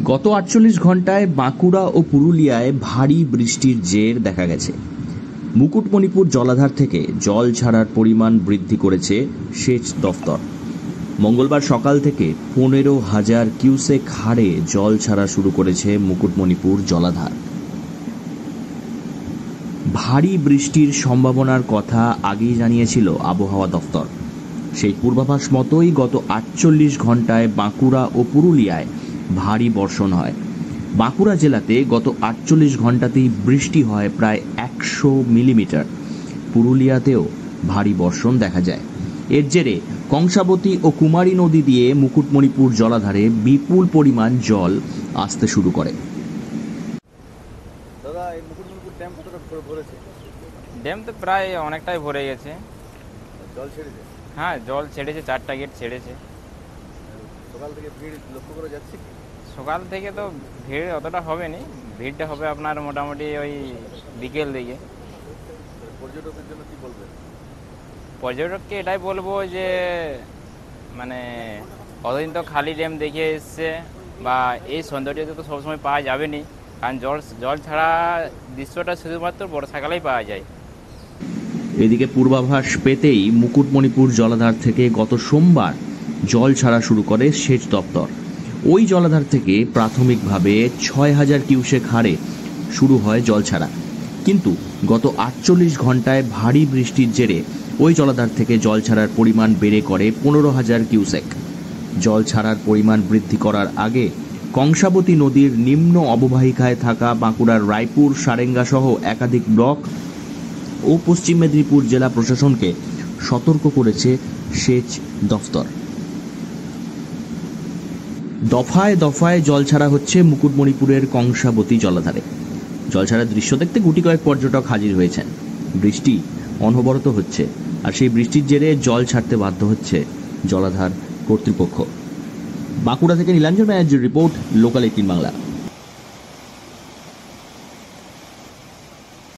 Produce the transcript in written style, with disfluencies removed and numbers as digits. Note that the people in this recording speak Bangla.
গত 48 ঘন্টায় বাঁকুড়া ও পুরুলিয়ায় ভারী বৃষ্টির জের দেখা গেছে। মুকুটমণিপুর জলাধার থেকে জল ছাড়ার পরিমাণ বৃদ্ধি করেছে সেচ দফতর। মঙ্গলবার সকাল থেকে 15,000 কিউসেক হারে জল ছাড়া শুরু করেছে মুকুটমণিপুর জলাধার। ভারী বৃষ্টির সম্ভাবনার কথা আগেই জানিয়েছিল আবহাওয়া দফতর। সেই পূর্বাভাস মতোই গত 48 ঘন্টায় বাঁকুড়া ও পুরুলিয়ায় ভারী বর্ষণ হয়। বাঁকুড়া জেলাতে গত 48 ঘন্টাতেই বৃষ্টি হয় প্রায় 100 মিলিমিটার। পুরুলিয়াতেও ভারী বর্ষণ দেখা যায়। এর জেরে কংসাবতী ও কুমারী নদী দিয়ে মুকুটমণিপুর জলাধারে বিপুল পরিমাণ জল আসতে শুরু করে। ড্যাম তো প্রায় অনেকটাই ভরে গেছে। জল ছেড়েছে? হ্যাঁ, জল ছেড়েছে, 4টা গেট ছেড়েছে। সকাল থেকে ভিড় লক্ষ্য করা যাচ্ছে কি? সকাল থেকে তো ভিড় অতটা হবে নি, ভিড়টা হবে আপনার মোটামুটি ওই বিকেল দিকে। পর্যটকদের জন্য কি বলবেন? পর্যটককে এটাই বলবো যে মানে কতদিন তো খালি ড্যাম দেখে এসছে, বা এই সৌন্দর্য তো সবসময় পাওয়া যাবে নি, কারণ জল ছাড়া দৃশ্যটা শুধুমাত্র বর্ষাকালেই পাওয়া যায়। এদিকে পূর্বাভাস পেতেই মুকুটমণিপুর জলাধার থেকে গত সোমবার জল ছাড়া শুরু করে সেচ দপ্তর। ওই জলাধার থেকে প্রাথমিকভাবে 6,000 কিউসেক হারে শুরু হয় জল ছাড়া, কিন্তু গত 48 ঘন্টায় ভারী বৃষ্টির জেরে ওই জলাধার থেকে জল ছাড়ার পরিমাণ বেড়ে করে 15,000 কিউসেক। জল ছাড়ার পরিমাণ বৃদ্ধি করার আগে কংসাবতী নদীর নিম্ন অববাহিকায় থাকা বাঁকুড়ার রায়পুর, সারেঙ্গা সহ একাধিক ব্লক ও পশ্চিম মেদিনীপুর জেলা প্রশাসনকে সতর্ক করেছে সেচ দফতর। দফায় দফায় জল ছাড়া হচ্ছে মুকুটমণিপুরের কংসাবতী জলাধারে। জল ছাড়ার দৃশ্য দেখতে গুটি কয়েক পর্যটক হাজির হয়েছেন। বৃষ্টি অনবরত হচ্ছে, আর সেই বৃষ্টির জেরে জল ছাড়তে বাধ্য হচ্ছে জলাধার কর্তৃপক্ষ। বাঁকুড়া থেকে নীলাঞ্জন ব্যানার্জির রিপোর্ট, লোকাল 18 বাংলা।